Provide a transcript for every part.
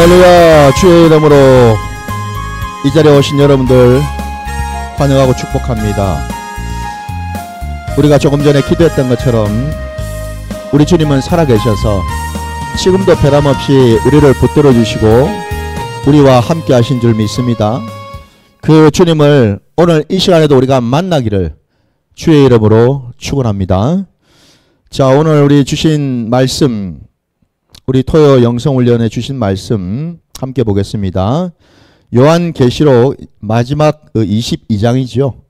할렐루야. 주의 이름으로 이 자리에 오신 여러분들 환영하고 축복합니다. 우리가 조금 전에 기도했던 것처럼 우리 주님은 살아계셔서 지금도 변함없이 우리를 붙들어 주시고 우리와 함께 하신 줄 믿습니다. 그 주님을 오늘 이 시간에도 우리가 만나기를 주의 이름으로 축원합니다. 자, 오늘 우리 주신 말씀, 우리 토요 영성훈련에 주신 말씀 함께 보겠습니다. 요한계시록 마지막 22장이죠.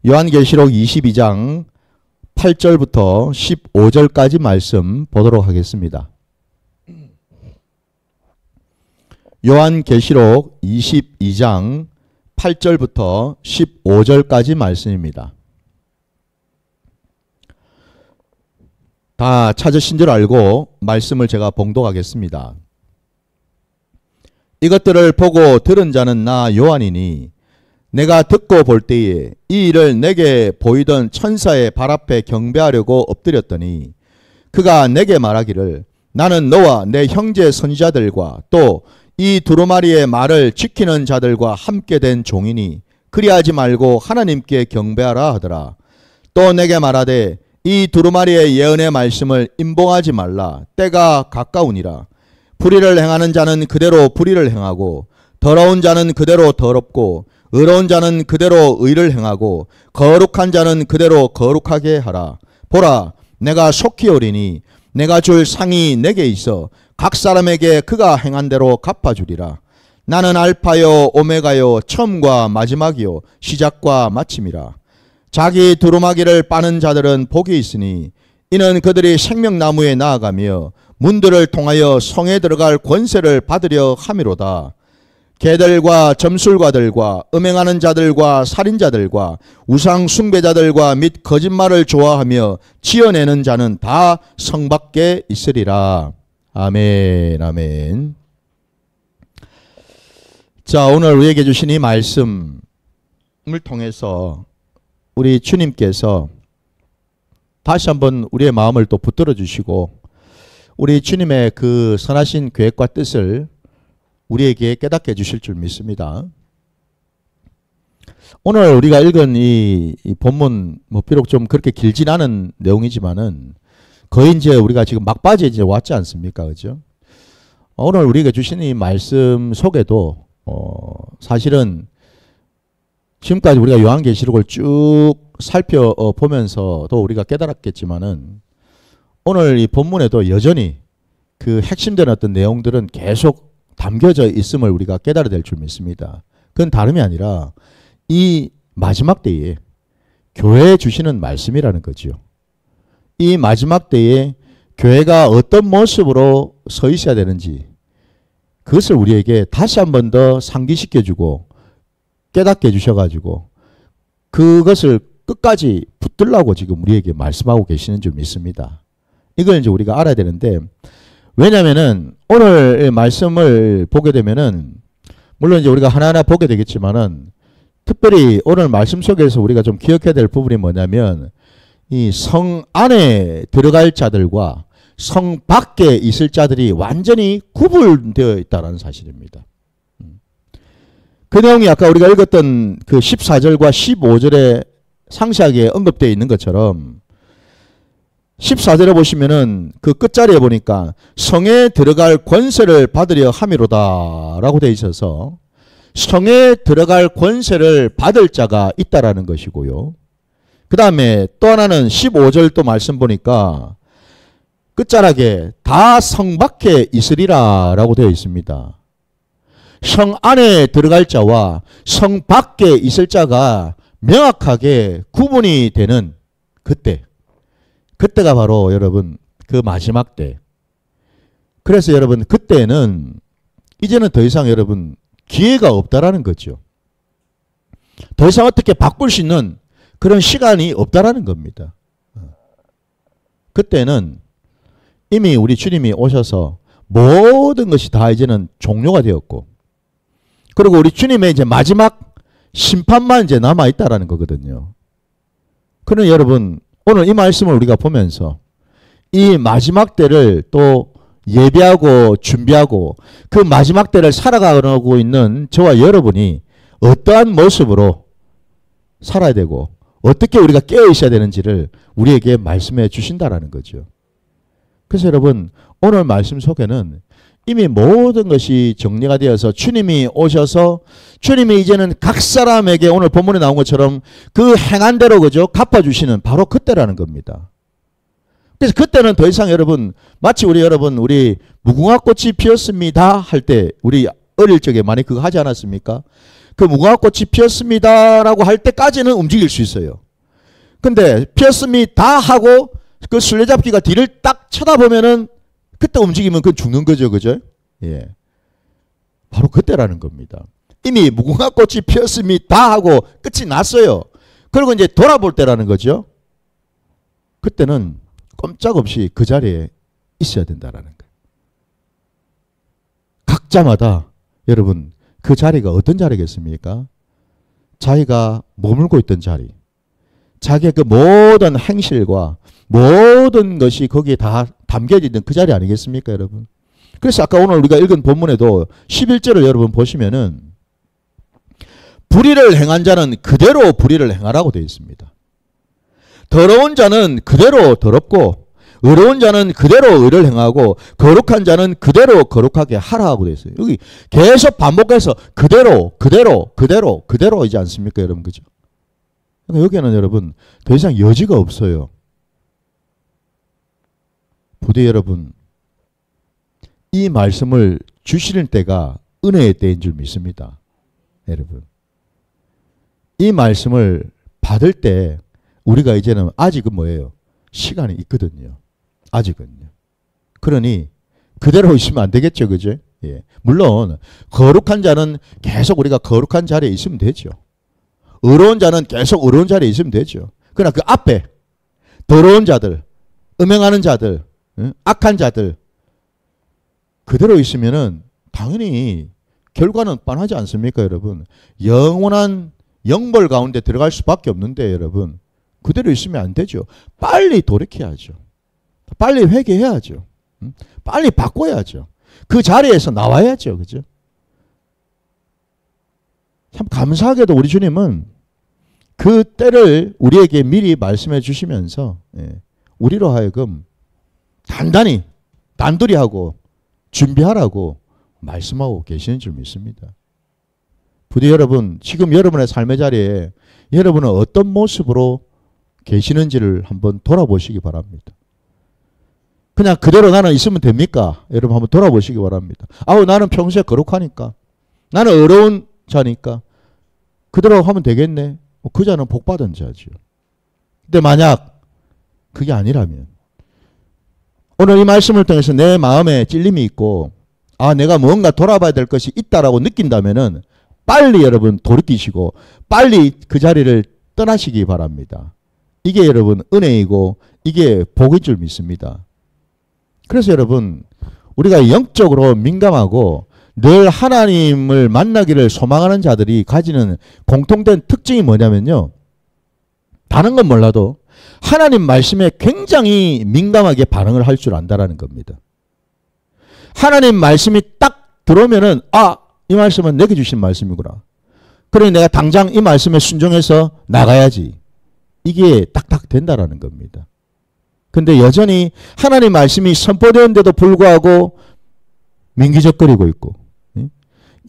요한계시록 22장 8절부터 15절까지 말씀 보도록 하겠습니다. 요한계시록 22장 8절부터 15절까지 말씀입니다. 다 찾으신 줄 알고 말씀을 제가 봉독하겠습니다. 이것들을 보고 들은 자는 나 요한이니 내가 듣고 볼 때에 이 일을 내게 보이던 천사의 발 앞에 경배하려고 엎드렸더니 그가 내게 말하기를 나는 너와 내 형제 선지자들과 또 이 두루마리의 말을 지키는 자들과 함께 된 종이니 그리하지 말고 하나님께 경배하라 하더라. 또 내게 말하되 이 두루마리의 예언의 말씀을 임봉하지 말라. 때가 가까우니라. 불의를 행하는 자는 그대로 불의를 행하고 더러운 자는 그대로 더럽고 의로운 자는 그대로 의를 행하고 거룩한 자는 그대로 거룩하게 하라. 보라, 내가 속히 오리니 내가 줄 상이 내게 있어 각 사람에게 그가 행한 대로 갚아주리라. 나는 알파요 오메가요 처음과 마지막이요 시작과 마침이라. 자기 두루마기를 빠는 자들은 복이 있으니 이는 그들이 생명나무에 나아가며 문들을 통하여 성에 들어갈 권세를 받으려 함이로다. 개들과 점술가들과 음행하는 자들과 살인자들과 우상 숭배자들과 및 거짓말을 좋아하며 지어내는 자는 다 성 밖에 있으리라. 아멘, 아멘. 자, 오늘 우리에게 주신 이 말씀을 통해서 우리 주님께서 다시 한번 우리의 마음을 또 붙들어 주시고 우리 주님의 그 선하신 계획과 뜻을 우리에게 깨닫게 해주실 줄 믿습니다. 오늘 우리가 읽은 이 본문 뭐 비록 좀 그렇게 길진 않은 내용이지만은 거의 이제 우리가 지금 막바지에 이제 왔지 않습니까? 그죠? 오늘 우리에게 주신 이 말씀 속에도 사실은 지금까지 우리가 요한계시록을 쭉 살펴보면서도 우리가 깨달았겠지만은 오늘 이 본문에도 여전히 그 핵심되는 어떤 내용들은 계속 담겨져 있음을 우리가 깨달아야 될 줄 믿습니다. 그건 다름이 아니라 이 마지막 때에 교회에 주시는 말씀이라는 거죠. 이 마지막 때에 교회가 어떤 모습으로 서 있어야 되는지 그것을 우리에게 다시 한 번 더 상기시켜주고 깨닫게 해주셔가지고 그것을 끝까지 붙들라고 지금 우리에게 말씀하고 계시는 줄 믿습니다. 이걸 이제 우리가 알아야 되는데 왜냐면은 오늘 말씀을 보게 되면은 물론 이제 우리가 하나하나 보게 되겠지만은 특별히 오늘 말씀 속에서 우리가 좀 기억해야 될 부분이 뭐냐면 이 성 안에 들어갈 자들과 성 밖에 있을 자들이 완전히 구분되어 있다는 사실입니다. 그 내용이 아까 우리가 읽었던 그 14절과 15절에 상세하게 언급되어 있는 것처럼 14절에 보시면은 그 끝자리에 보니까 성에 들어갈 권세를 받으려 함이로다 라고 되어 있어서 성에 들어갈 권세를 받을 자가 있다라는 것이고요. 그 다음에 또 하나는 15절 또 말씀 보니까 끝자락에 다 성 밖에 있으리라 라고 되어 있습니다. 성 안에 들어갈 자와 성 밖에 있을 자가 명확하게 구분이 되는 그때가 바로 여러분 그 마지막 때. 그래서 여러분 그때는 이제는 더 이상 여러분 기회가 없다라는 거죠. 더 이상 어떻게 바꿀 수 있는 그런 시간이 없다라는 겁니다. 그때는 이미 우리 주님이 오셔서 모든 것이 다 이제는 종료가 되었고 그리고 우리 주님의 이제 마지막 심판만 이제 남아있다라는 거거든요. 그러나 여러분 오늘 이 말씀을 우리가 보면서 이 마지막 때를 또 예배하고 준비하고 그 마지막 때를 살아가고 있는 저와 여러분이 어떠한 모습으로 살아야 되고 어떻게 우리가 깨어 있어야 되는지를 우리에게 말씀해 주신다라는 거죠. 그래서 여러분 오늘 말씀 속에는 이미 모든 것이 정리가 되어서 주님이 오셔서 주님이 이제는 각 사람에게 오늘 본문에 나온 것처럼 그 행한 대로 그죠? 갚아주시는 바로 그때라는 겁니다. 그래서 그때는 더 이상 여러분 마치 우리 무궁화꽃이 피었습니다 할 때 우리 어릴 적에 많이 그거 하지 않았습니까? 그 무궁화꽃이 피었습니다라고 할 때까지는 움직일 수 있어요. 근데 피었습니다 하고 그 술래잡기가 뒤를 딱 쳐다보면은 그때 움직이면 그건 죽는 거죠. 그죠? 예. 바로 그때라는 겁니다. 이미 무궁화꽃이 피었습니다 하고 끝이 났어요. 그리고 이제 돌아볼 때라는 거죠. 그때는 꼼짝없이 그 자리에 있어야 된다라는 거예요. 각자마다 여러분 그 자리가 어떤 자리겠습니까? 자기가 머물고 있던 자리. 자기의 그 모든 행실과 모든 것이 거기에 다 담겨져 있는 그 자리 아니겠습니까, 여러분? 그래서 아까 오늘 우리가 읽은 본문에도 11절을 여러분 보시면은 불의를 행한 자는 그대로 불의를 행하라고 되어 있습니다. 더러운 자는 그대로 더럽고 의로운 자는 그대로 의를 행하고 거룩한 자는 그대로 거룩하게 하라고 되어 있어요. 여기 계속 반복해서 그대로이지 않습니까, 여러분? 그죠? 그러니까 여기에는 여러분 더 이상 여지가 없어요. 부디 여러분 이 말씀을 주시는 때가 은혜의 때인 줄 믿습니다. 여러분 이 말씀을 받을 때 우리가 이제는 아직은 뭐예요? 시간이 있거든요. 아직은요. 그러니 그대로 있으면 안 되겠죠. 그죠? 예. 물론 거룩한 자는 계속 우리가 거룩한 자리에 있으면 되죠. 의로운 자는 계속 의로운 자리에 있으면 되죠. 그러나 그 앞에 더러운 자들, 음행하는 자들, 악한 자들 그대로 있으면은 당연히 결과는 뻔하지 않습니까, 여러분? 영원한 영벌 가운데 들어갈 수밖에 없는데 여러분 그대로 있으면 안 되죠. 빨리 돌이켜야죠. 빨리 회개해야죠. 빨리 바꿔야죠. 그 자리에서 나와야죠. 그죠? 참 감사하게도 우리 주님은 그 때를 우리에게 미리 말씀해 주시면서 우리로 하여금 단둘이 하고 준비하라고 말씀하고 계시는 줄 믿습니다. 부디 여러분 지금 여러분의 삶의 자리에 여러분은 어떤 모습으로 계시는지를 한번 돌아보시기 바랍니다. 그냥 그대로 나는 있으면 됩니까? 여러분 한번 돌아보시기 바랍니다. 아우 나는 평소에 거룩하니까 나는 의로운 자니까 그대로 하면 되겠네. 그 자는 복받은 자죠. 근데 만약 그게 아니라면 오늘 이 말씀을 통해서 내 마음에 찔림이 있고 아 내가 뭔가 돌아봐야 될 것이 있다라고 느낀다면은 빨리 여러분 돌이키시고 빨리 그 자리를 떠나시기 바랍니다. 이게 여러분 은혜이고 이게 복인 줄 믿습니다. 그래서 여러분 우리가 영적으로 민감하고 늘 하나님을 만나기를 소망하는 자들이 가지는 공통된 특징이 뭐냐면요. 다른 건 몰라도 하나님 말씀에 굉장히 민감하게 반응을 할 줄 안다라는 겁니다. 하나님 말씀이 딱 들어오면은 이 말씀은 내게 주신 말씀이구나. 그러니 내가 당장 이 말씀에 순종해서 나가야지. 이게 딱딱 된다라는 겁니다. 근데 여전히 하나님 말씀이 선포되었는데도 불구하고 민기적거리고 있고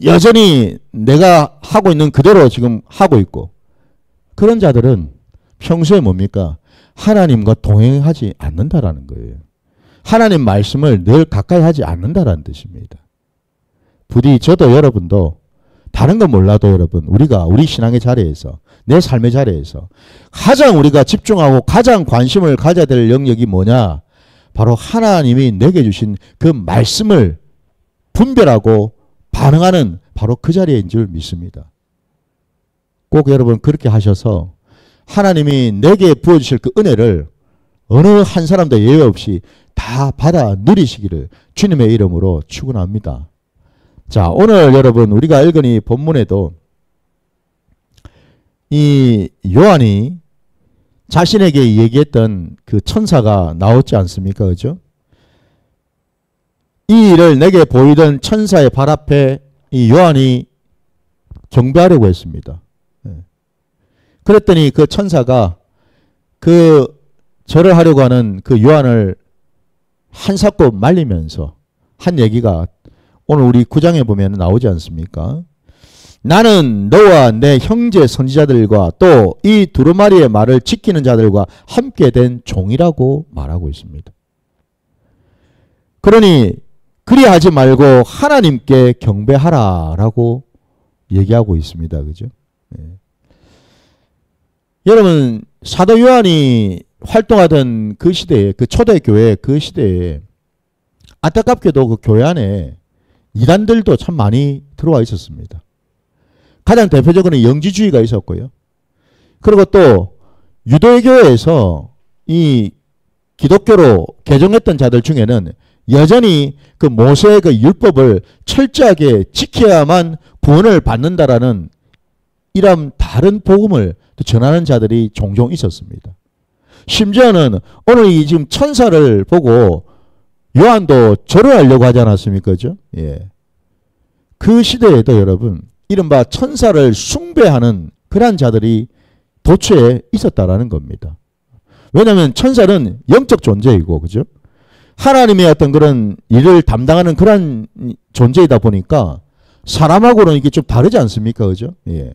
여전히 내가 하고 있는 그대로 지금 하고 있고 그런 자들은 평소에 뭡니까? 하나님과 동행하지 않는다라는 거예요. 하나님 말씀을 늘 가까이 하지 않는다라는 뜻입니다. 부디 저도 여러분도 다른 건 몰라도 여러분 우리가 우리 신앙의 자리에서 내 삶의 자리에서 가장 우리가 집중하고 가장 관심을 가져야 될 영역이 뭐냐? 바로 하나님이 내게 주신 그 말씀을 분별하고 반응하는 바로 그 자리인 줄 믿습니다. 꼭 여러분 그렇게 하셔서 하나님이 내게 부어주실 그 은혜를 어느 한 사람도 예외 없이 다 받아 누리시기를 주님의 이름으로 축원합니다. 자, 오늘 여러분 우리가 읽은 이 본문에도 이 요한이 자신에게 얘기했던 그 천사가 나오지 않습니까? 그죠? 이 일을 내게 보이던 천사의 발 앞에 이 요한이 경배하려고 했습니다. 그랬더니 그 천사가 그 절을 하려고 하는 그 요한을 한사코 말리면서 한 얘기가 오늘 우리 9장에 보면 나오지 않습니까? 나는 너와 내 형제 선지자들과 또 이 두루마리의 말을 지키는 자들과 함께 된 종이라고 말하고 있습니다. 그러니 그리하지 말고 하나님께 경배하라라고 얘기하고 있습니다. 그죠? 여러분, 사도 요한이 활동하던 그 시대에, 그 초대교회 그 시대에 안타깝게도 그 교회 안에 이단들도 참 많이 들어와 있었습니다. 가장 대표적으로는 영지주의가 있었고요. 그리고 또 유대교회에서 이 기독교로 개종했던 자들 중에는 여전히 그 모세의 그 율법을 철저하게 지켜야만 구원을 받는다라는 이런 다른 복음을 전하는 자들이 종종 있었습니다. 심지어는 오늘 이 지금 천사를 보고 요한도 절을 하려고 하지 않았습니까? 그죠? 예. 그 시대에도 여러분, 이른바 천사를 숭배하는 그러한 자들이 도처에 있었다라는 겁니다. 왜냐하면 천사는 영적 존재이고, 그죠? 하나님의 어떤 그런 일을 담당하는 그런 존재이다 보니까 사람하고는 이게 좀 다르지 않습니까? 그죠? 예.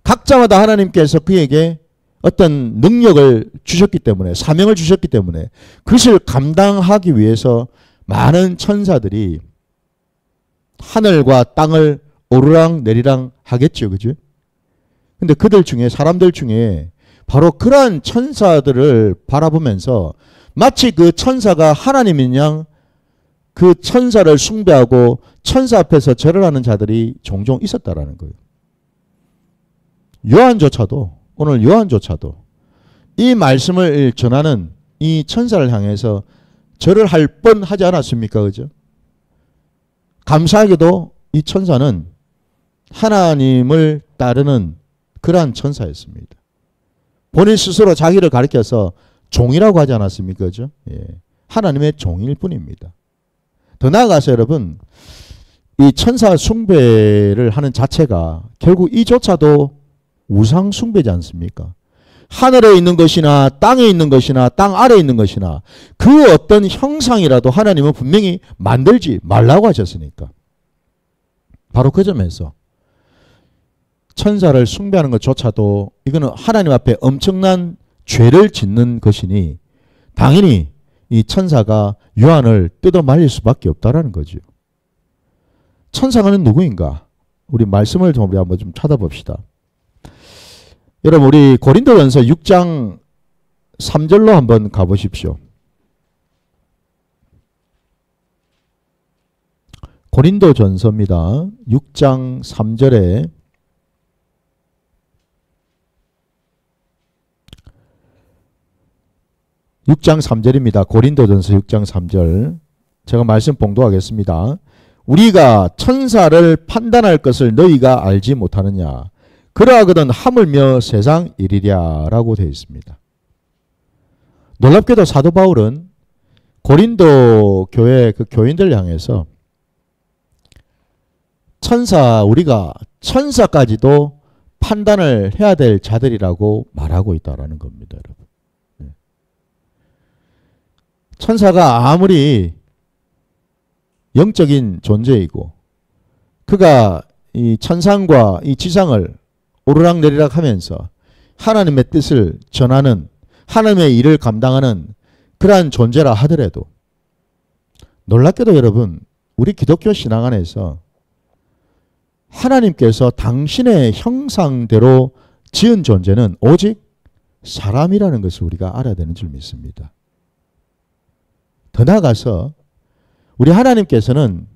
각자마다 하나님께서 그에게 어떤 능력을 주셨기 때문에, 사명을 주셨기 때문에 그것을 감당하기 위해서 많은 천사들이 하늘과 땅을 오르락 내리락 하겠죠. 그죠? 근데 그들 중에, 사람들 중에 바로 그러한 천사들을 바라보면서 마치 그 천사가 하나님인 양 그 천사를 숭배하고 천사 앞에서 절을 하는 자들이 종종 있었다라는 거예요. 요한조차도, 오늘 요한조차도 이 말씀을 전하는 이 천사를 향해서 절을 할 뻔하지 않았습니까? 그죠? 감사하게도 이 천사는 하나님을 따르는 그러한 천사였습니다. 본인 스스로 자기를 가리켜서 종이라고 하지 않았습니까? 그죠? 예. 하나님의 종일 뿐입니다. 더 나아가서 여러분, 이 천사 숭배를 하는 자체가 결국 이조차도 우상 숭배지 않습니까? 하늘에 있는 것이나 땅에 있는 것이나 땅 아래에 있는 것이나 그 어떤 형상이라도 하나님은 분명히 만들지 말라고 하셨으니까. 바로 그 점에서 천사를 숭배하는 것조차도 이거는 하나님 앞에 엄청난 죄를 짓는 것이니 당연히 이 천사가 요한을 뜯어 말릴 수밖에 없다라는 거죠. 천사가는 누구인가? 우리 말씀을 좀 한번 좀 찾아봅시다. 여러분, 우리 고린도전서 6장 3절로 한번 가보십시오. 고린도전서입니다. 6장 3절에 (6장 3절입니다) 고린도전서 6장 3절 제가 말씀 봉독하겠습니다. 우리가 천사를 판단할 것을 너희가 알지 못하느냐? 그러하거든 하물며 세상 일이랴 라고 되어 있습니다. 놀랍게도 사도 바울은 고린도 교회 그 교인들 향해서 우리가 천사까지도 판단을 해야 될 자들이라고 말하고 있다라는 겁니다, 여러분. 천사가 아무리 영적인 존재이고 그가 이 천상과 이 지상을 오르락내리락 하면서 하나님의 뜻을 전하는 하나님의 일을 감당하는 그러한 존재라 하더라도 놀랍게도 여러분, 우리 기독교 신앙 안에서 하나님께서 당신의 형상대로 지은 존재는 오직 사람이라는 것을 우리가 알아야 되는 줄 믿습니다. 더 나아가서 우리 하나님께서는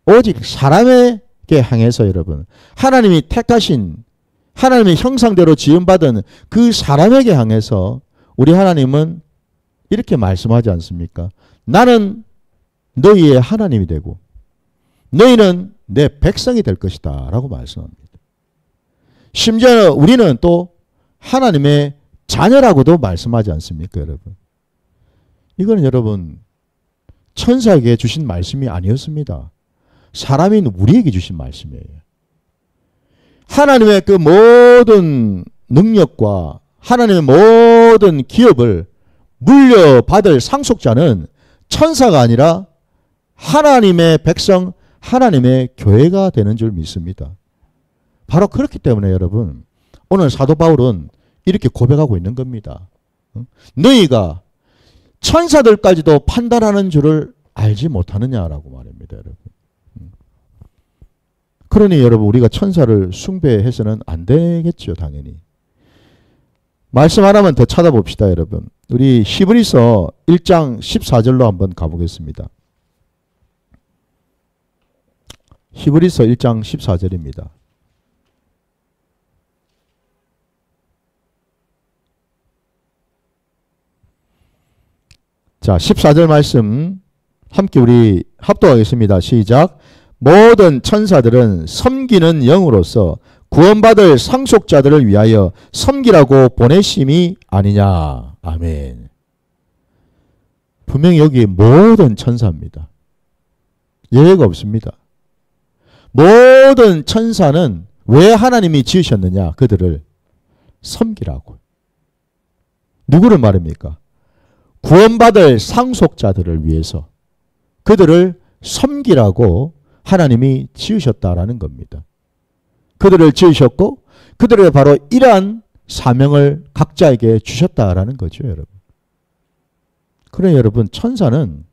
오직 사람에게 향해서 여러분, 하나님이 택하신 하나님의 형상대로 지음받은 그 사람에게 향해서 우리 하나님은 이렇게 말씀하지 않습니까? 나는 너희의 하나님이 되고 너희는 내 백성이 될 것이다 라고 말씀합니다. 심지어 우리는 또 하나님의 자녀라고도 말씀하지 않습니까, 여러분? 이거는 여러분 천사에게 주신 말씀이 아니었습니다. 사람인 우리에게 주신 말씀이에요. 하나님의 그 모든 능력과 하나님의 모든 기업을 물려받을 상속자는 천사가 아니라 하나님의 백성, 하나님의 교회가 되는 줄 믿습니다. 바로 그렇기 때문에 여러분, 오늘 사도 바울은 이렇게 고백하고 있는 겁니다. 너희가 천사들까지도 판단하는 줄을 알지 못하느냐라고 말입니다, 여러분. 그러니 여러분, 우리가 천사를 숭배해서는 안 되겠죠, 당연히. 말씀 하나만 더 찾아봅시다, 여러분. 우리 히브리서 1장 14절로 한번 가보겠습니다. 히브리서 1장 14절입니다. 자, 14절 말씀 함께 우리 합독하겠습니다. 시작. 모든 천사들은 섬기는 영으로서 구원받을 상속자들을 위하여 섬기라고 보내심이 아니냐. 아멘. 분명히 여기 모든 천사입니다. 예외가 없습니다. 모든 천사는 왜 하나님이 지으셨느냐? 그들을 섬기라고. 누구를 말입니까? 구원받을 상속자들을 위해서 그들을 섬기라고 하나님이 지으셨다라는 겁니다. 그들을 지으셨고 그들의 바로 이러한 사명을 각자에게 주셨다라는 거죠, 여러분. 그래 여러분, 천사는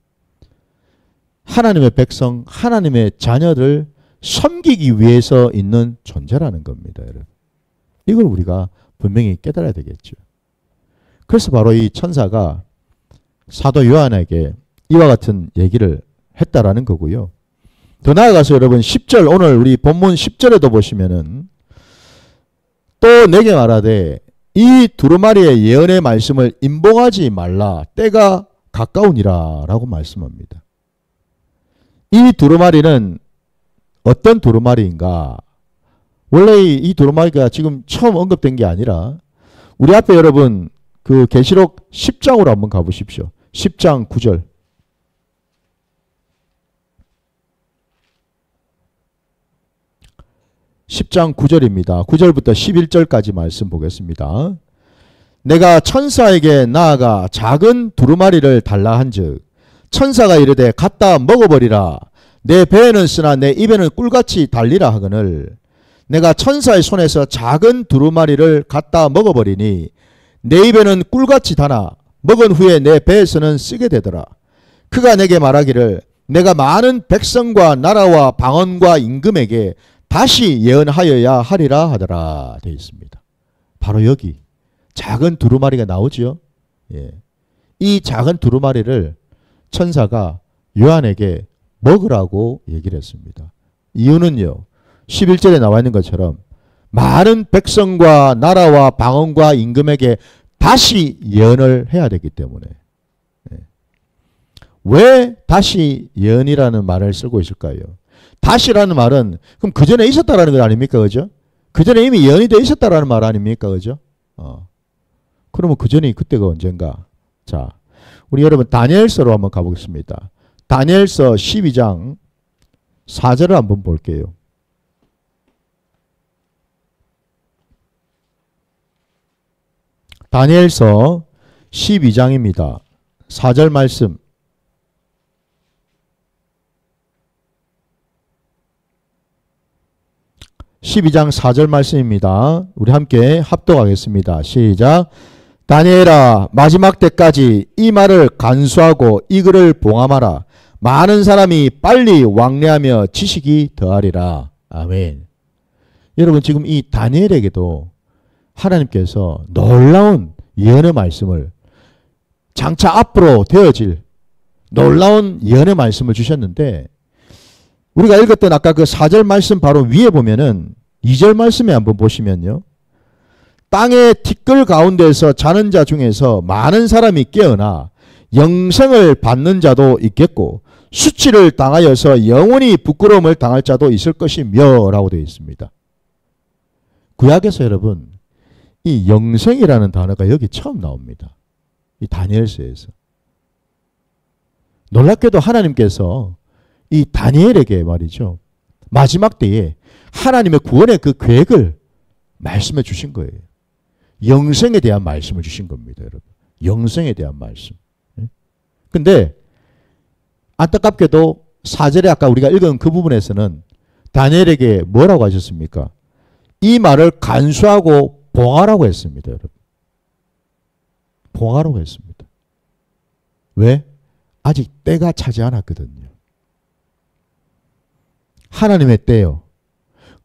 하나님의 백성, 하나님의 자녀를 섬기기 위해서 있는 존재라는 겁니다, 여러분. 이걸 우리가 분명히 깨달아야 되겠죠. 그래서 바로 이 천사가 사도 요한에게 이와 같은 얘기를 했다라는 거고요. 더 나아가서 여러분 10절, 오늘 우리 본문 10절에도 보시면은 또 내게 말하되 이 두루마리의 예언의 말씀을 임봉하지 말라, 때가 가까우니라 라고 말씀합니다. 이 두루마리는 어떤 두루마리인가? 원래 이 두루마리가 지금 처음 언급된 게 아니라 우리 앞에 여러분 그 계시록 10장으로 한번 가보십시오. 10장 9절. 10장 9절입니다. 9절부터 11절까지 말씀 보겠습니다. 내가 천사에게 나아가 작은 두루마리를 달라 한즉 천사가 이르되 갖다 먹어버리라. 내 배에는 쓰나 내 입에는 꿀같이 달리라 하거늘 내가 천사의 손에서 작은 두루마리를 갖다 먹어버리니 내 입에는 꿀같이 다나 먹은 후에 내 배에서는 쓰게 되더라. 그가 내게 말하기를 내가 많은 백성과 나라와 방언과 임금에게 다시 예언하여야 하리라 하더라 되어 있습니다. 바로 여기 작은 두루마리가 나오죠. 예. 이 작은 두루마리를 천사가 요한에게 먹으라고 얘기를 했습니다. 이유는요, 11절에 나와 있는 것처럼 많은 백성과 나라와 방언과 임금에게 다시 예언을 해야 되기 때문에. 예. 왜 다시 예언이라는 말을 쓰고 있을까요? 다시라는 말은 그럼 그 전에 있었다라는 것 아닙니까? 그죠? 그 전에 이미 예언이 되어 있었다라는 말 아닙니까? 그죠? 그러면 그 전에 그때가 언젠가? 자, 우리 여러분 다니엘서로 한번 가보겠습니다. 다니엘서 12장 4절을 한번 볼게요. 다니엘서 12장입니다. 4절 말씀. (12장 4절) 말씀입니다. 우리 함께 합독하겠습니다. 시작. 다니엘아, 마지막 때까지 이 말을 간수하고 이 글을 봉함하라. 많은 사람이 빨리 왕래하며 지식이 더하리라. 아멘. 여러분, 지금 이 다니엘에게도 하나님께서 놀라운 예언의 말씀을, 장차 앞으로 되어질 놀라운 예언의 말씀을 주셨는데, 우리가 읽었던 아까 그 4절 말씀 바로 위에 보면은 2절 말씀에 한번 보시면요, 땅의 티끌 가운데서 자는 자 중에서 많은 사람이 깨어나 영생을 받는 자도 있겠고 수치를 당하여서 영원히 부끄러움을 당할 자도 있을 것이며 라고 되어 있습니다. 구약에서 여러분 이 영생이라는 단어가 여기 처음 나옵니다. 이 다니엘서에서. 놀랍게도 하나님께서 이 다니엘에게 말이죠. 마지막 때에 하나님의 구원의 그 계획을 말씀해 주신 거예요. 영생에 대한 말씀을 주신 겁니다, 여러분. 영생에 대한 말씀. 근데 안타깝게도 4절에 아까 우리가 읽은 그 부분에서는 다니엘에게 뭐라고 하셨습니까? 이 말을 간수하고 봉하라고 했습니다, 여러분. 봉하라고 했습니다. 왜? 아직 때가 차지 않았거든요. 하나님의 때요.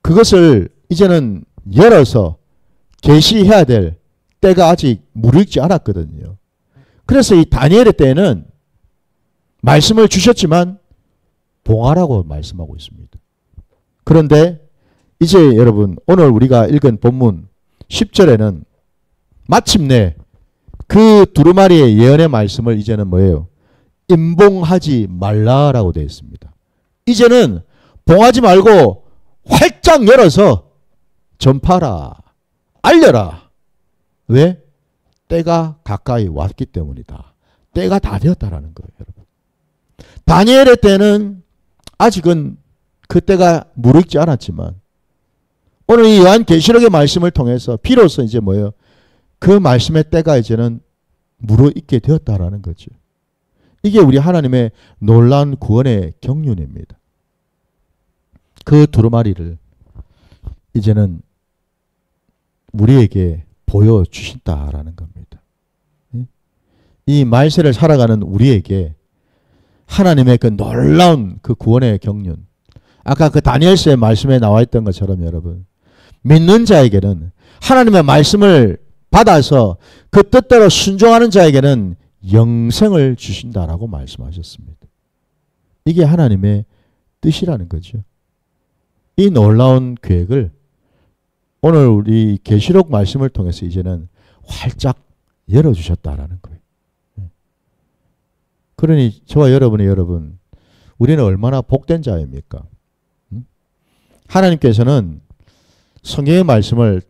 그것을 이제는 열어서 계시해야 될 때가 아직 무르익지 않았거든요. 그래서 이 다니엘의 때에는 말씀을 주셨지만 봉하라고 말씀하고 있습니다. 그런데 이제 여러분 오늘 우리가 읽은 본문 10절에는 마침내 그 두루마리의 예언의 말씀을 이제는 뭐예요? 임봉하지 말라라고 되어 있습니다. 이제는 봉하지 말고 활짝 열어서 전파하라. 알려라. 왜? 때가 가까이 왔기 때문이다. 때가 다 되었다라는 거예요, 여러분. 다니엘의 때는 아직은 그 때가 무르익지 않았지만 오늘 이 요한계시록의 말씀을 통해서 비로소 이제 뭐예요? 그 말씀의 때가 이제는 무르익게 되었다라는 거죠. 이게 우리 하나님의 놀라운 구원의 경륜입니다. 그 두루마리를 이제는 우리에게 보여주신다라는 겁니다. 이 말세를 살아가는 우리에게 하나님의 그 놀라운 그 구원의 경륜, 아까 그 다니엘서의 말씀에 나와 있던 것처럼 여러분, 믿는 자에게는 하나님의 말씀을 받아서 그 뜻대로 순종하는 자에게는 영생을 주신다라고 말씀하셨습니다. 이게 하나님의 뜻이라는 거죠. 이 놀라운 계획을 오늘 우리 계시록 말씀을 통해서 이제는 활짝 열어주셨다라는 거예요. 그러니 저와 여러분, 우리는 얼마나 복된 자입니까? 하나님께서는 성경의 말씀을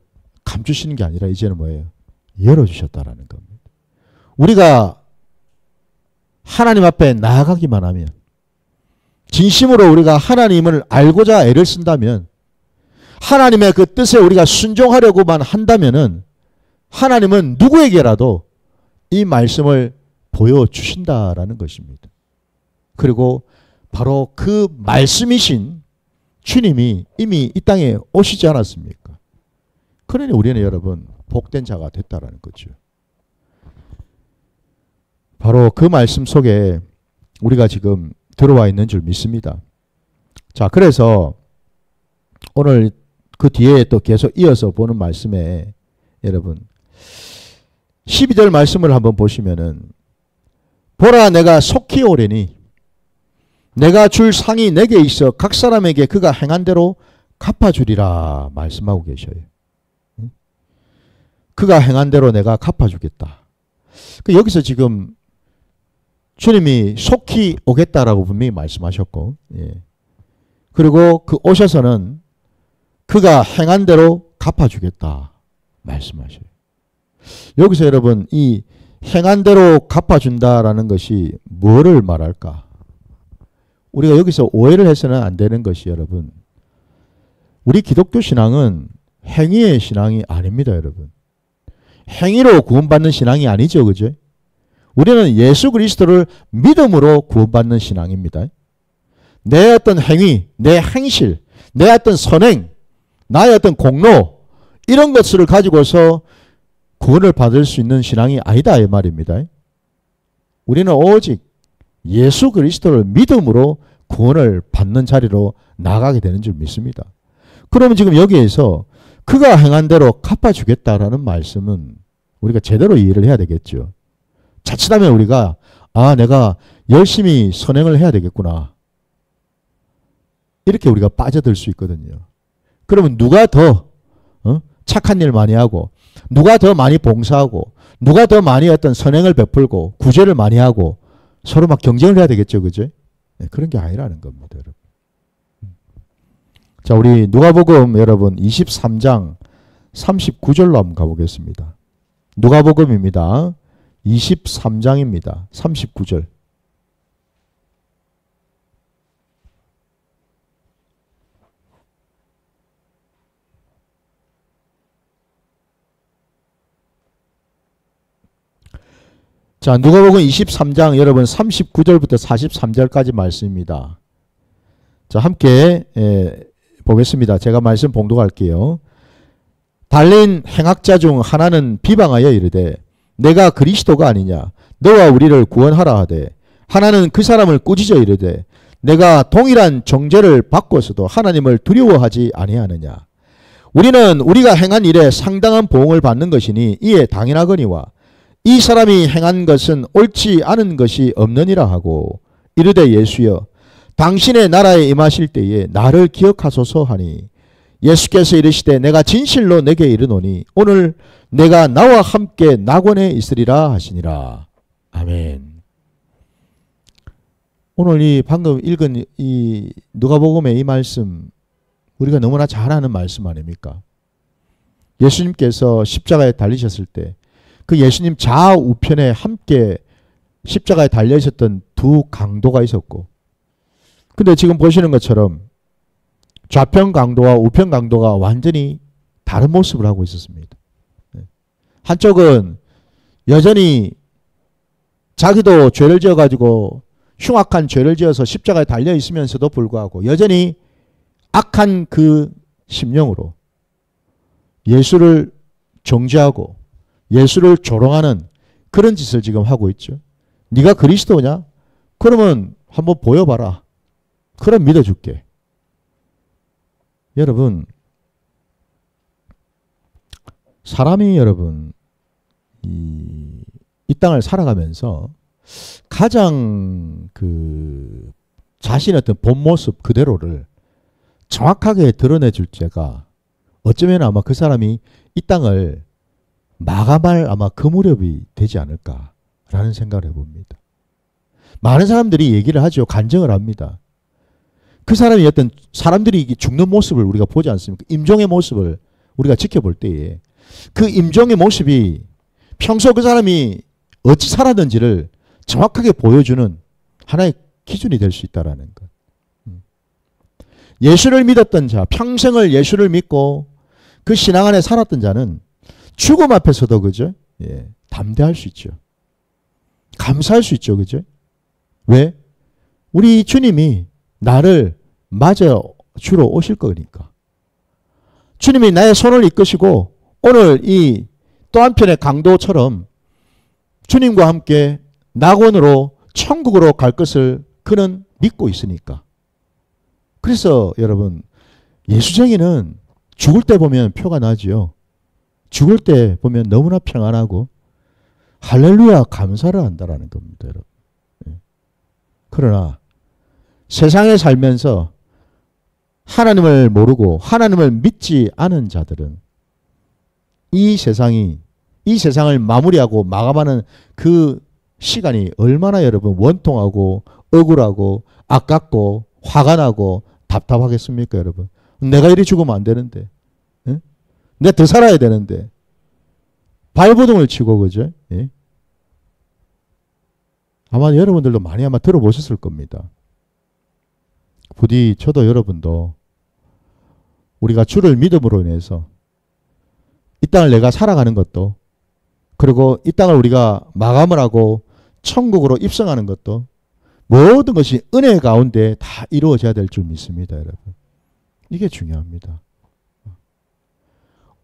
감추시는 게 아니라 이제는 뭐예요? 열어주셨다라는 겁니다. 우리가 하나님 앞에 나아가기만 하면, 진심으로 우리가 하나님을 알고자 애를 쓴다면, 하나님의 그 뜻에 우리가 순종하려고만 한다면은 하나님은 누구에게라도 이 말씀을 보여주신다라는 것입니다. 그리고 바로 그 말씀이신 주님이 이미 이 땅에 오시지 않았습니까? 그러니 우리는 여러분 복된 자가 됐다라는 거죠. 바로 그 말씀 속에 우리가 지금 들어와 있는 줄 믿습니다. 자, 그래서 오늘 그 뒤에 또 계속 이어서 보는 말씀에 여러분 12절 말씀을 한번 보시면은 보라 내가 속히 오려니 내가 줄 상이 내게 있어 각 사람에게 그가 행한 대로 갚아주리라 말씀하고 계셔요. 그가 행한 대로 내가 갚아주겠다. 여기서 지금 주님이 속히 오겠다라고 분명히 말씀하셨고, 예. 그리고 그 오셔서는 그가 행한 대로 갚아주겠다 말씀하셔요. 여기서 여러분 이 행한 대로 갚아준다라는 것이 뭐를 말할까? 우리가 여기서 오해를 해서는 안 되는 것이 여러분, 우리 기독교 신앙은 행위의 신앙이 아닙니다, 여러분. 행위로 구원받는 신앙이 아니죠, 그죠? 우리는 예수 그리스도를 믿음으로 구원받는 신앙입니다. 내 어떤 행위, 내 행실, 내 어떤 선행, 나의 어떤 공로, 이런 것을 가지고서 구원을 받을 수 있는 신앙이 아니다 이 말입니다. 우리는 오직 예수 그리스도를 믿음으로 구원을 받는 자리로 나가게 되는 줄 믿습니다. 그러면 지금 여기에서 그가 행한 대로 갚아주겠다라는 말씀은 우리가 제대로 이해를 해야 되겠죠. 자칫하면 우리가 내가 열심히 선행을 해야 되겠구나, 이렇게 우리가 빠져들 수 있거든요. 그러면 누가 더 착한 일 많이 하고, 누가 더 많이 봉사하고, 누가 더 많이 어떤 선행을 베풀고 구제를 많이 하고 서로 막 경쟁을 해야 되겠죠, 그죠? 네, 그런 게 아니라는 겁니다, 여러분. 자, 우리 누가복음 여러분 23장 39절로 한번 가보겠습니다. 누가복음입니다. 23장입니다. 39절. 자, 누가복음 23장 여러분 39절부터 43절까지 말씀입니다. 자, 함께 보겠습니다. 제가 말씀 봉독할게요. 달린 행악자 중 하나는 비방하여 이르되 내가 그리스도가 아니냐 너와 우리를 구원하라 하되 하나는 그 사람을 꾸짖어 이르되 내가 동일한 정죄를 받고서도 하나님을 두려워하지 아니하느냐. 우리는 우리가 행한 일에 상당한 보응을 받는 것이니 이에 당연하거니와 이 사람이 행한 것은 옳지 않은 것이 없느니라 하고 이르되 예수여 당신의 나라에 임하실 때에 나를 기억하소서 하니 예수께서 이르시되 내가 진실로 내게 이르노니 오늘 내가 나와 함께 낙원에 있으리라 하시니라. 아멘. 오늘 이 방금 읽은 이 누가복음의 이 말씀 우리가 너무나 잘 아는 말씀 아닙니까? 예수님께서 십자가에 달리셨을 때 그 예수님 좌우편에 함께 십자가에 달려 있었던 두 강도가 있었고, 근데 지금 보시는 것처럼 좌편 강도와 우편 강도가 완전히 다른 모습을 하고 있었습니다. 한쪽은 여전히 자기도 죄를 지어가지고 흉악한 죄를 지어서 십자가에 달려 있으면서도 불구하고 여전히 악한 그 심령으로 예수를 정죄하고 예수를 조롱하는 그런 짓을 지금 하고 있죠. 네가 그리스도냐? 그러면 한번 보여봐라. 그럼 믿어줄게. 여러분, 사람이 여러분 이 땅을 살아가면서 가장 그 자신의 어떤 본 모습 그대로를 정확하게 드러내줄 때가 어쩌면 아마 그 사람이 이 땅을 마감할 아마 그 무렵이 되지 않을까라는 생각을 해봅니다. 많은 사람들이 얘기를 하죠. 간증을 합니다. 그 사람이 어떤 사람들이 죽는 모습을 우리가 보지 않습니까? 임종의 모습을 우리가 지켜볼 때에 그 임종의 모습이 평소 그 사람이 어찌 살았는지를 정확하게 보여주는 하나의 기준이 될 수 있다는 것. 예수를 믿었던 자, 평생을 예수를 믿고 그 신앙 안에 살았던 자는 죽음 앞에서도 그죠? 예, 담대할 수 있죠. 감사할 수 있죠. 그죠? 왜? 우리 주님이 나를 맞아 주러 오실 거니까. 주님이 나의 손을 이끄시고 오늘 이 또 한편의 강도처럼 주님과 함께 낙원으로 천국으로 갈 것을 그는 믿고 있으니까. 그래서 여러분 예수쟁이는 죽을 때 보면 표가 나지요. 죽을 때 보면 너무나 평안하고 할렐루야 감사를 한다라는 겁니다. 여러분. 그러나 세상에 살면서 하나님을 모르고 하나님을 믿지 않은 자들은 이 세상을 마무리하고 마감하는 그 시간이 얼마나 여러분 원통하고 억울하고 아깝고 화가 나고 답답하겠습니까 여러분. 내가 이리 죽으면 안 되는데, 예? 내가 더 살아야 되는데 발버둥을 치고 그죠? 예? 아마 여러분들도 많이 아마 들어보셨을 겁니다. 부디 저도 여러분도 우리가 주를 믿음으로 인해서 이 땅을 내가 살아가는 것도, 그리고 이 땅을 우리가 마감을 하고 천국으로 입성하는 것도 모든 것이 은혜 가운데 다 이루어져야 될 줄 믿습니다. 여러분. 이게 중요합니다.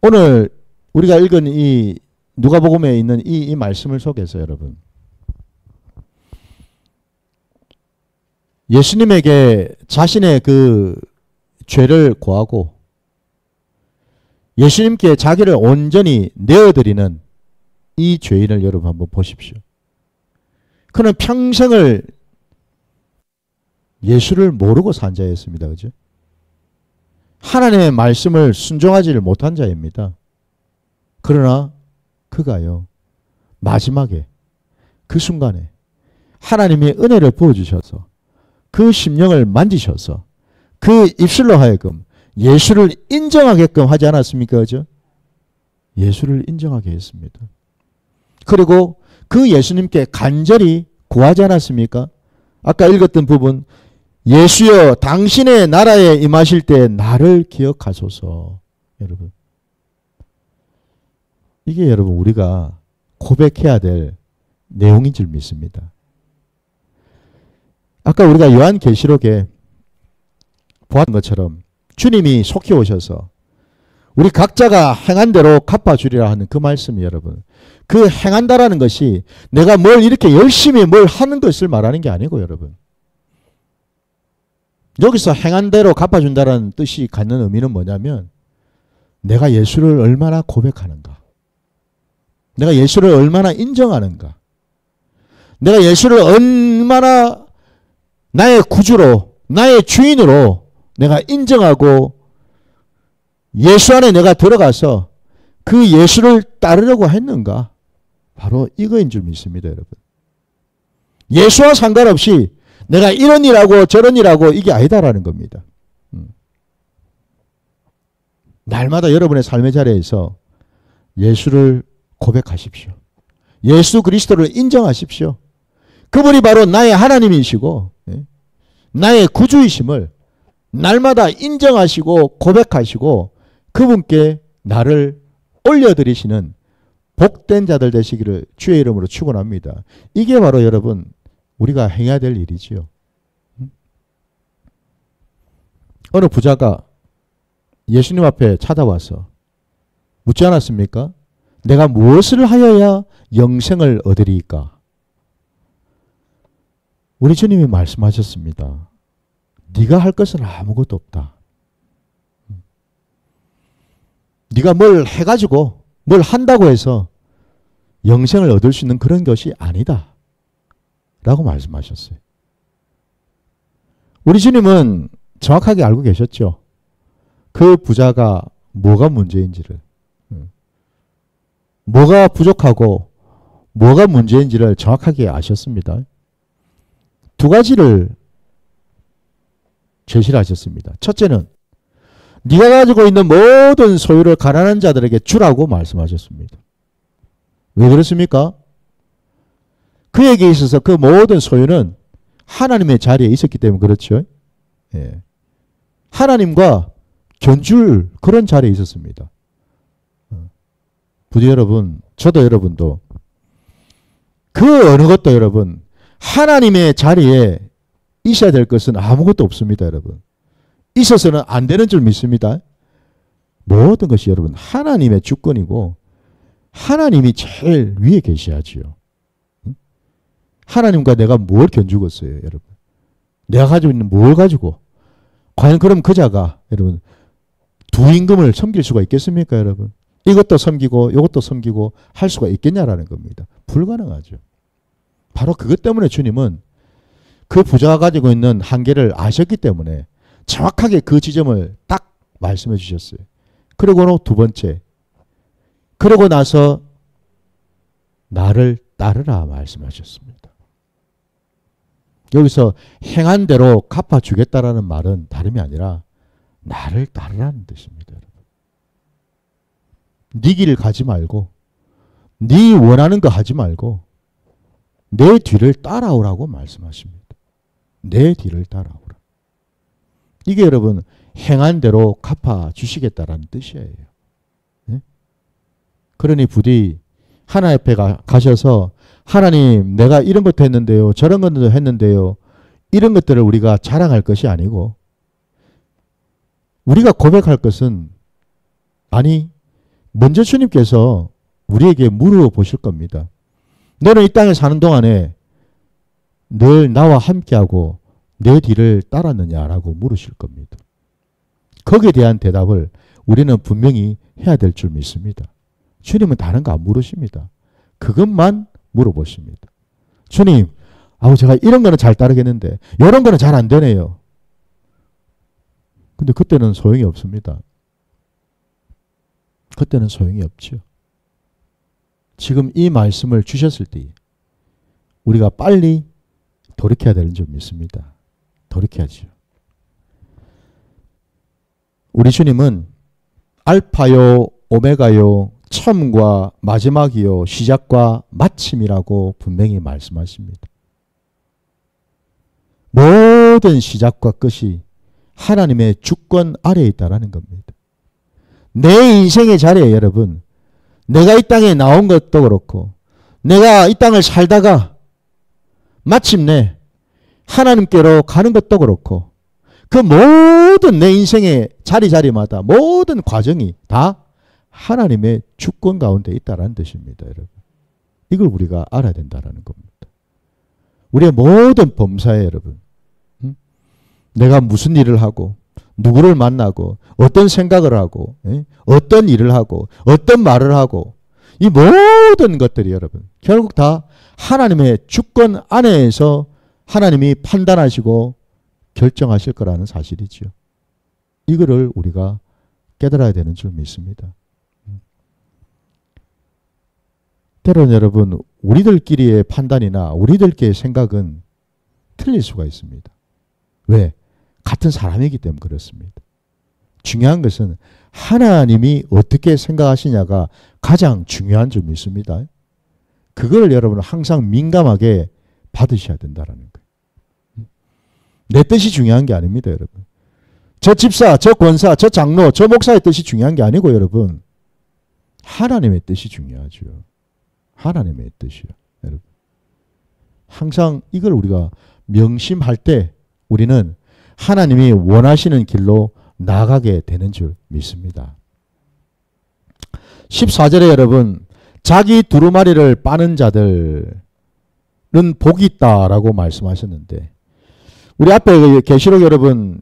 오늘 우리가 읽은 이 누가복음에 있는 이 말씀을 속에서 여러분 예수님에게 자신의 그 죄를 고하고 예수님께 자기를 온전히 내어드리는 이 죄인을 여러분 한번 보십시오. 그는 평생을 예수를 모르고 산 자였습니다. 그죠? 하나님의 말씀을 순종하지를 못한 자입니다. 그러나 그가요, 마지막에 그 순간에 하나님의 은혜를 부어주셔서 그 심령을 만지셔서 그 입술로 하여금 예수를 인정하게끔 하지 않았습니까? 그죠? 예수를 인정하게 했습니다. 그리고 그 예수님께 간절히 구하지 않았습니까? 아까 읽었던 부분, 예수여 당신의 나라에 임하실 때 나를 기억하소서. 여러분, 이게 여러분 우리가 고백해야 될 내용인 줄 믿습니다. 아까 우리가 요한계시록에 보았던 것처럼 주님이 속히 오셔서 우리 각자가 행한 대로 갚아주리라 하는 그 말씀이 여러분, 그 행한다라는 것이 내가 뭘 이렇게 열심히 뭘 하는 것을 말하는 게 아니고 여러분, 여기서 행한 대로 갚아준다는 뜻이 갖는 의미는 뭐냐면 내가 예수를 얼마나 고백하는가, 내가 예수를 얼마나 인정하는가, 내가 예수를 얼마나 나의 구주로 나의 주인으로 내가 인정하고 예수 안에 내가 들어가서 그 예수를 따르려고 했는가, 바로 이거인 줄 믿습니다. 여러분, 예수와 상관없이 내가 이런 일하고 저런 일하고 이게 아니다라는 겁니다. 날마다 여러분의 삶의 자리에서 예수를 고백하십시오. 예수 그리스도를 인정하십시오. 그분이 바로 나의 하나님이시고 나의 구주이심을 날마다 인정하시고 고백하시고 그분께 나를 올려드리시는 복된 자들 되시기를 주의 이름으로 축원합니다. 이게 바로 여러분 우리가 행해야 될 일이지요. 어느 부자가 예수님 앞에 찾아와서 묻지 않았습니까? 내가 무엇을 하여야 영생을 얻으리까? 우리 주님이 말씀하셨습니다. 네가 할 것은 아무것도 없다. 네가 뭘 해가지고 뭘 한다고 해서 영생을 얻을 수 있는 그런 것이 아니다 라고 말씀하셨어요. 우리 주님은 정확하게 알고 계셨죠. 그 부자가 뭐가 문제인지를, 뭐가 부족하고 뭐가 문제인지를 정확하게 아셨습니다. 두 가지를 제시를 하셨습니다. 첫째는 네가 가지고 있는 모든 소유를 가난한 자들에게 주라고 말씀하셨습니다. 왜 그렇습니까? 그에게 있어서 그 모든 소유는 하나님의 자리에 있었기 때문에 그렇죠. 예. 하나님과 견줄 그런 자리에 있었습니다. 부디 여러분, 저도 여러분도 그 어느 것도 여러분 하나님의 자리에 있어야 될 것은 아무것도 없습니다. 여러분, 있어서는 안 되는 줄 믿습니다. 모든 것이 여러분 하나님의 주권이고 하나님이 제일 위에 계셔야지요. 하나님과 내가 뭘 견주겠어요, 여러분? 내가 가지고 있는 뭘 가지고? 과연 그럼 그 자가 여러분 두 임금을 섬길 수가 있겠습니까, 여러분? 이것도 섬기고 이것도 섬기고 할 수가 있겠냐라는 겁니다. 불가능하죠. 바로 그것 때문에 주님은 그 부자가 가지고 있는 한계를 아셨기 때문에 정확하게 그 지점을 딱 말씀해 주셨어요. 그리고 두 번째, 그러고 나서 나를 따르라 말씀하셨습니다. 여기서 행한 대로 갚아주겠다라는 말은 다름이 아니라 나를 따르라는 뜻입니다. 여러분. 네 길 가지 말고 네 원하는 거 하지 말고 내 뒤를 따라오라고 말씀하십니다. 내 뒤를 따라오라. 이게 여러분 행한 대로 갚아주시겠다라는 뜻이에요. 네? 그러니 부디 하나님 앞에 가셔서 하나님 내가 이런 것도 했는데요, 저런 것도 했는데요, 이런 것들을 우리가 자랑할 것이 아니고 우리가 고백할 것은, 아니 먼저 주님께서 우리에게 물어보실 겁니다. 너는 이 땅에 사는 동안에 늘 나와 함께하고 내 뒤를 따랐느냐라고 물으실 겁니다. 거기에 대한 대답을 우리는 분명히 해야 될 줄 믿습니다. 주님은 다른 거 안 물으십니다. 그것만 물어보십니다. 주님, 제가 이런 거는 잘 따르겠는데 이런 거는 잘 안 되네요. 근데 그때는 소용이 없습니다. 그때는 소용이 없죠. 지금 이 말씀을 주셨을 때 우리가 빨리 돌이켜야 되는 줄 믿습니다. 돌이켜야죠. 우리 주님은 알파요 오메가요 처음과 마지막이요 시작과 마침이라고 분명히 말씀하십니다. 모든 시작과 끝이 하나님의 주권 아래에 있다는 겁니다. 내 인생의 자리에 여러분, 내가 이 땅에 나온 것도 그렇고 내가 이 땅을 살다가 마침내 하나님께로 가는 것도 그렇고 그 모든 내 인생의 자리자리마다 모든 과정이 다 하나님의 주권 가운데 있다라는 뜻입니다. 여러분. 이걸 우리가 알아야 된다는 겁니다. 우리의 모든 범사에 여러분, 내가 무슨 일을 하고 누구를 만나고 어떤 생각을 하고 어떤 일을 하고 어떤 말을 하고 이 모든 것들이 여러분 결국 다 하나님의 주권 안에서 하나님이 판단하시고 결정하실 거라는 사실이죠. 이거를 우리가 깨달아야 되는 줄 믿습니다. 때로는 여러분 우리들끼리의 판단이나 우리들끼리의 생각은 틀릴 수가 있습니다. 왜? 같은 사람이기 때문에 그렇습니다. 중요한 것은 하나님이 어떻게 생각하시냐가 가장 중요한 줄 믿습니다. 그걸 여러분 항상 민감하게 받으셔야 된다는 거예요. 내 뜻이 중요한 게 아닙니다, 여러분. 저 집사, 저 권사, 저 장로, 저 목사의 뜻이 중요한 게 아니고 여러분 하나님의 뜻이 중요하죠. 하나님의 뜻이요, 여러분. 항상 이걸 우리가 명심할 때 우리는 하나님이 원하시는 길로 나아가게 되는 줄 믿습니다. 14절에 여러분 자기 두루마리를 빠는 자들은 복이 있다라고 말씀하셨는데 우리 앞에 계시록 여러분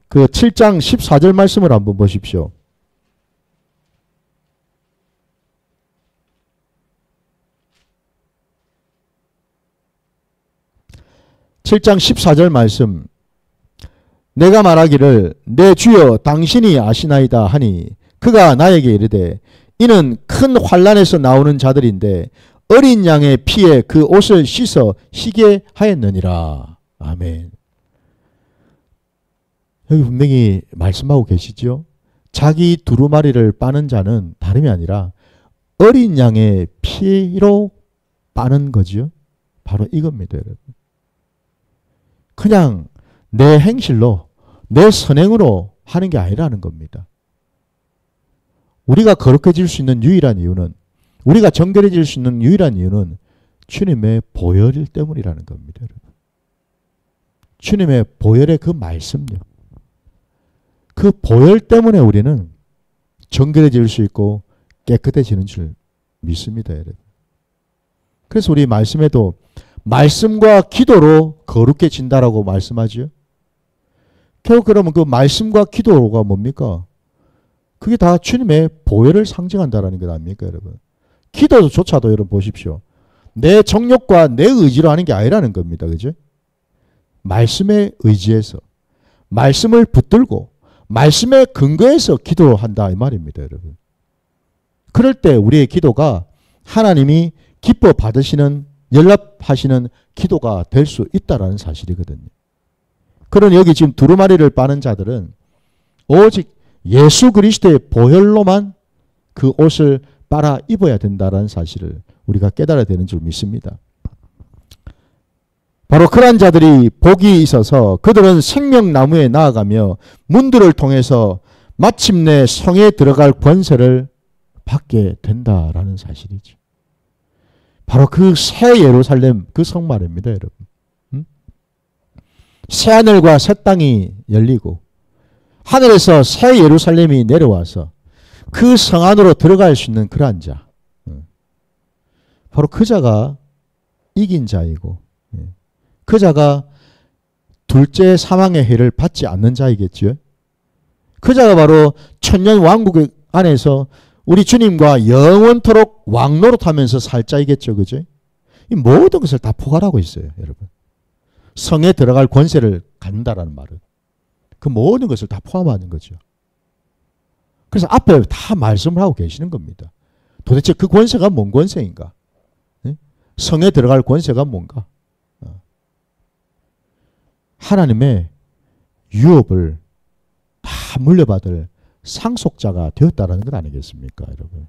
그 7장 14절 말씀을 한번 보십시오. (7장 14절) 말씀 내가 말하기를 내 주여 당신이 아시나이다 하니 그가 나에게 이르되 이는 큰 환난에서 나오는 자들인데 어린 양의 피에 그 옷을 씻어 희게 하였느니라. 아멘. 여기 분명히 말씀하고 계시죠. 자기 두루마리를 빠는 자는 다름이 아니라 어린 양의 피로 빠는 거죠. 바로 이겁니다, 여러분. 그냥 내 행실로 내 선행으로 하는 게 아니라는 겁니다. 우리가 거룩해질 수 있는 유일한 이유는 우리가 정결해질 수 있는 유일한 이유는 주님의 보혈 때문이라는 겁니다. 여러분. 주님의 보혈의 그 말씀요. 그 보혈 때문에 우리는 정결해질 수 있고 깨끗해지는 줄 믿습니다. 여러분. 그래서 우리 말씀에도 말씀과 기도로 거룩해진다라고 말씀하죠. 결국 그러면 그 말씀과 기도가 뭡니까? 그게 다 주님의 보혈을 상징한다라는 것 아닙니까, 여러분? 기도조차도 여러분 보십시오. 내 정욕과 내 의지로 하는 게 아니라는 겁니다. 그죠? 말씀에 의지해서 말씀을 붙들고 말씀에 근거해서 기도한다 이 말입니다, 여러분. 그럴 때 우리의 기도가 하나님이 기뻐 받으시는 연락하시는 기도가 될 수 있다라는 사실이거든요. 그런 여기 지금 두루마리를 빠는 자들은 오직 예수 그리스도의 보혈로만 그 옷을 빨아 입어야 된다라는 사실을 우리가 깨달아야 되는 줄 믿습니다. 바로 그러한 자들이 복이 있어서 그들은 생명나무에 나아가며 문들을 통해서 마침내 성에 들어갈 권세를 받게 된다라는 사실이죠. 바로 그 새 예루살렘 그 성 말입니다, 여러분. 새 하늘과 새 땅이 열리고 하늘에서 새 예루살렘이 내려와서 그 성 안으로 들어갈 수 있는 그러한 자. 바로 그 자가 이긴 자이고 그 자가 둘째 사망의 해를 받지 않는 자이겠죠. 그 자가 바로 천년 왕국 안에서 우리 주님과 영원토록 왕노릇하면서 살 자이겠죠. 그죠? 이 모든 것을 다 포괄하고 있어요, 여러분. 성에 들어갈 권세를 갖는다라는 말은 그 모든 것을 다 포함하는 거죠. 그래서 앞에 다 말씀을 하고 계시는 겁니다. 도대체 그 권세가 뭔 권세인가? 성에 들어갈 권세가 뭔가? 하나님의 유업을 다 물려받을 상속자가 되었다는 것 아니겠습니까, 여러분?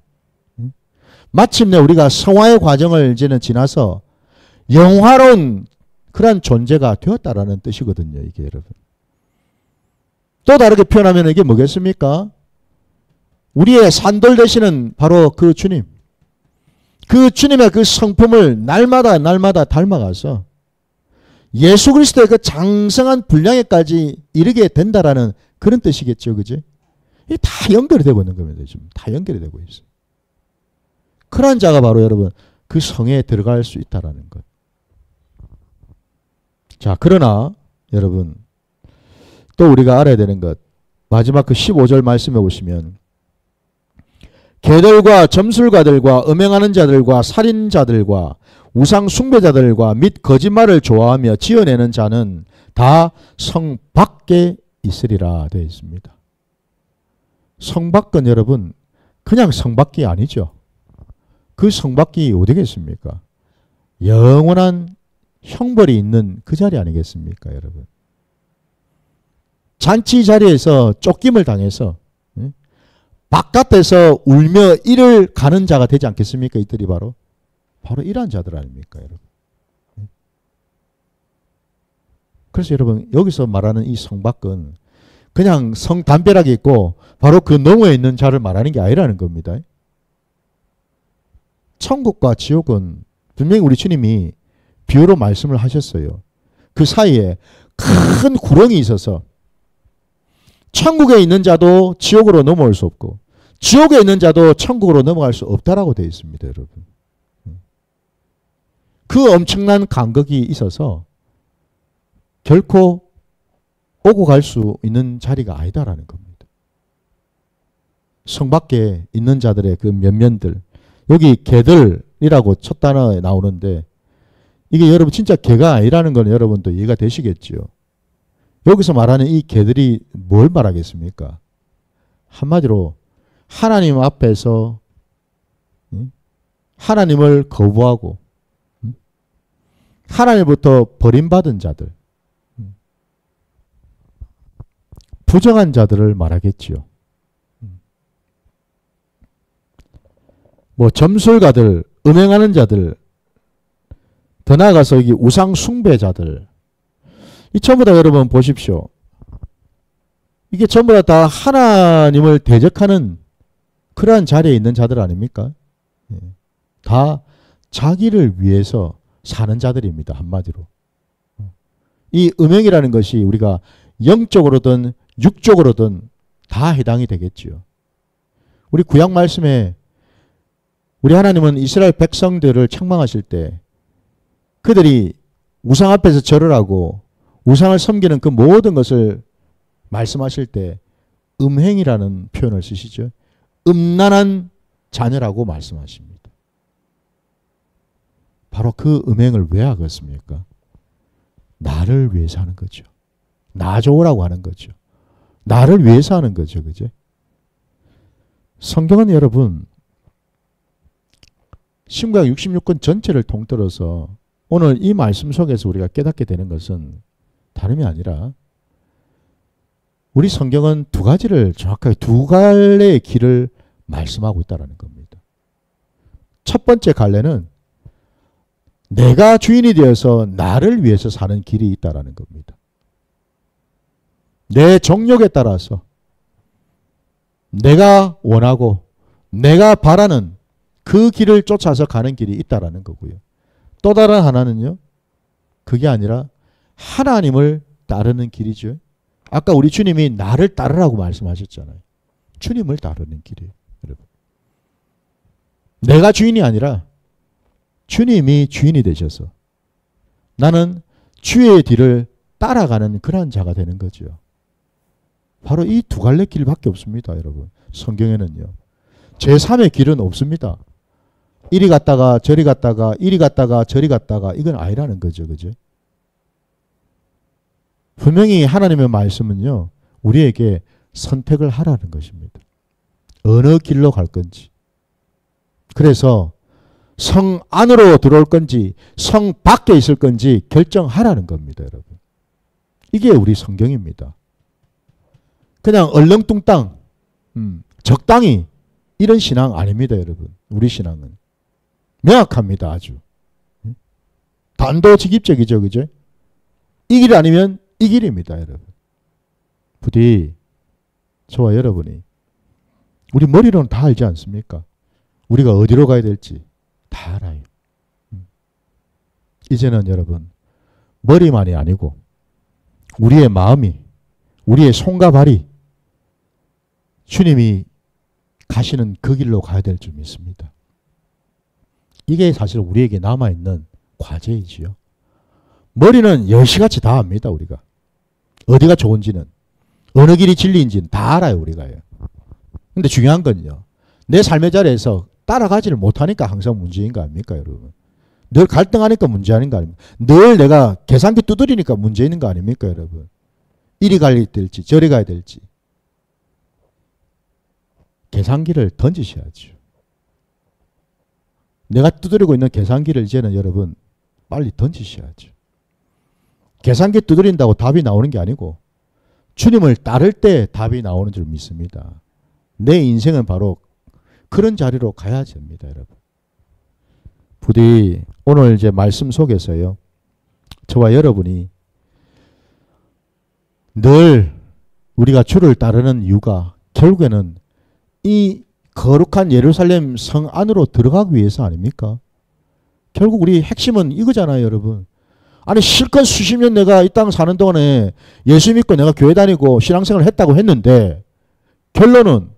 마침내 우리가 성화의 과정을 이제는 지나서 영화로운 그러한 존재가 되었다라는 뜻이거든요, 이게 여러분. 또 다르게 표현하면 이게 뭐겠습니까? 우리의 산돌 되시는 바로 그 주님, 그 주님의 그 성품을 날마다 닮아가서 예수 그리스도의 그 장성한 분량에까지 이르게 된다라는 그런 뜻이겠죠. 그지? 이게 다 연결이 되고 있는 겁니다. 지금 다 연결이 되고 있어요. 그러한 자가 바로 여러분 그 성에 들어갈 수 있다라는 것. 자, 그러나 여러분 또 우리가 알아야 되는 것. 마지막 그 15절 말씀해 보시면 개들과 점술가들과 음행하는 자들과 살인자들과 우상 숭배자들과 및 거짓말을 좋아하며 지어내는 자는 다 성 밖에 있으리라 되어 있습니다. 성 밖은 여러분 그냥 성 밖이 아니죠. 그 성 밖이 어디겠습니까? 영원한 형벌이 있는 그 자리 아니겠습니까, 여러분? 잔치 자리에서 쫓김을 당해서 바깥에서 울며 이를 가는 자가 되지 않겠습니까? 이들이 바로 이러한 자들 아닙니까, 여러분? 그래서 여러분 여기서 말하는 이 성 밖은 그냥 성 담벼락이 있고 바로 그 너머에 있는 자를 말하는 게 아니라는 겁니다. 천국과 지옥은 분명히 우리 주님이 비유로 말씀을 하셨어요. 그 사이에 큰 구렁이 있어서 천국에 있는 자도 지옥으로 넘어올 수 없고 지옥에 있는 자도 천국으로 넘어갈 수 없다라고 되어 있습니다, 여러분. 그 엄청난 간극이 있어서 결코 오고 갈 수 있는 자리가 아니다라는 겁니다. 성 밖에 있는 자들의 그 면면들, 여기 개들이라고 첫 단어에 나오는데 이게 여러분 진짜 개가 아니라는 건 여러분도 이해가 되시겠죠. 여기서 말하는 이 개들이 뭘 말하겠습니까? 한마디로 하나님 앞에서 하나님을 거부하고 하나님부터 버림받은 자들, 부정한 자들을 말하겠지요. 뭐 점술가들, 음행하는 자들, 더 나아가서 여기 우상 숭배자들, 이 전부 다 여러분 보십시오. 이게 전부 다 하나님을 대적하는 그러한 자리에 있는 자들 아닙니까? 다 자기를 위해서 사는 자들입니다. 한마디로. 이 음행이라는 것이 우리가 영적으로든 육적으로든 다 해당이 되겠지요. 우리 구약 말씀에 우리 하나님은 이스라엘 백성들을 책망하실 때 그들이 우상 앞에서 절을 하고 우상을 섬기는 그 모든 것을 말씀하실 때 음행이라는 표현을 쓰시죠. 음란한 자녀라고 말씀하십니다. 바로 그 음행을 왜 하겠습니까? 나를 위해서 하는 거죠. 나 좋으라고 하는 거죠. 나를 위해서 하는 거죠. 그죠? 성경은 여러분 신구약 66권 전체를 통틀어서 오늘 이 말씀 속에서 우리가 깨닫게 되는 것은 다름이 아니라 우리 성경은 두 가지를 정확하게 두 갈래의 길을 말씀하고 있다는 겁니다. 첫 번째 갈래는 내가 주인이 되어서 나를 위해서 사는 길이 있다는 겁니다. 내 정욕에 따라서 내가 원하고 내가 바라는 그 길을 쫓아서 가는 길이 있다는 거고요. 또 다른 하나는요. 그게 아니라 하나님을 따르는 길이죠. 아까 우리 주님이 나를 따르라고 말씀하셨잖아요. 주님을 따르는 길이에요. 여러분. 내가 주인이 아니라 주님이 주인이 되셔서 나는 주의 뒤를 따라가는 그런 자가 되는 거죠. 바로 이 두 갈래 길밖에 없습니다. 여러분. 성경에는요. 제3의 길은 없습니다. 이리 갔다가 저리 갔다가 이리 갔다가 저리 갔다가 이건 아니라는 거죠. 그죠? 분명히 하나님의 말씀은요. 우리에게 선택을 하라는 것입니다. 어느 길로 갈 건지. 그래서 성 안으로 들어올 건지 성 밖에 있을 건지 결정하라는 겁니다. 여러분. 이게 우리 성경입니다. 그냥 얼렁뚱땅 적당히 이런 신앙 아닙니다. 여러분. 우리 신앙은. 명확합니다. 아주. 단도직입적이죠. 그죠? 이 길 아니면 이 길입니다. 여러분. 부디 저와 여러분이 우리 머리로는 다 알지 않습니까? 우리가 어디로 가야 될지 다 알아요. 이제는 여러분 머리만이 아니고 우리의 마음이, 우리의 손과 발이 주님이 가시는 그 길로 가야 될 줄 믿습니다. 이게 사실 우리에게 남아있는 과제이지요. 머리는 여시같이 다 압니다. 우리가 어디가 좋은지는, 어느 길이 진리인지는 다 알아요. 우리가요. 근데 중요한 건요, 내 삶의 자리에서 따라가지를 못하니까 항상 문제인 거 아닙니까 여러분? 늘 갈등하니까 문제 아닌 거 아닙니까? 늘 내가 계산기 두드리니까 문제 있는 거 아닙니까 여러분? 이리 가야 될지 저리 가야 될지. 계산기를 던지셔야죠. 내가 두드리고 있는 계산기를 이제는 여러분 빨리 던지셔야죠. 계산기 두드린다고 답이 나오는 게 아니고 주님을 따를 때 답이 나오는 줄 믿습니다. 내 인생은 바로 그런 자리로 가야 됩니다, 여러분. 부디 오늘 이제 말씀 속에서요, 저와 여러분이 늘 우리가 주를 따르는 이유가 결국에는 이 거룩한 예루살렘 성 안으로 들어가기 위해서 아닙니까? 결국 우리 핵심은 이거잖아요, 여러분. 아니 실컷 수십 년 내가 이 땅 사는 동안에 예수 믿고 내가 교회 다니고 신앙생활을 했다고 했는데 결론은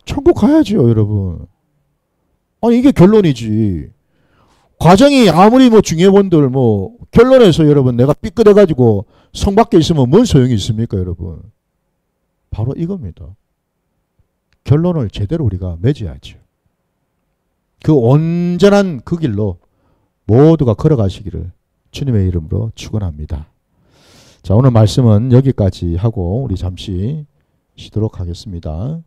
천국 가야죠, 여러분. 아니 이게 결론이지. 과정이 아무리 뭐 중요한들 뭐 결론에서 여러분 내가 삐끗해가지고 성 밖에 있으면 뭔 소용이 있습니까, 여러분? 바로 이겁니다. 결론을 제대로 우리가 맺어야죠. 그 온전한 그 길로 모두가 걸어가시기를 주님의 이름으로 축원합니다. 자, 오늘 말씀은 여기까지 하고 우리 잠시 쉬도록 하겠습니다.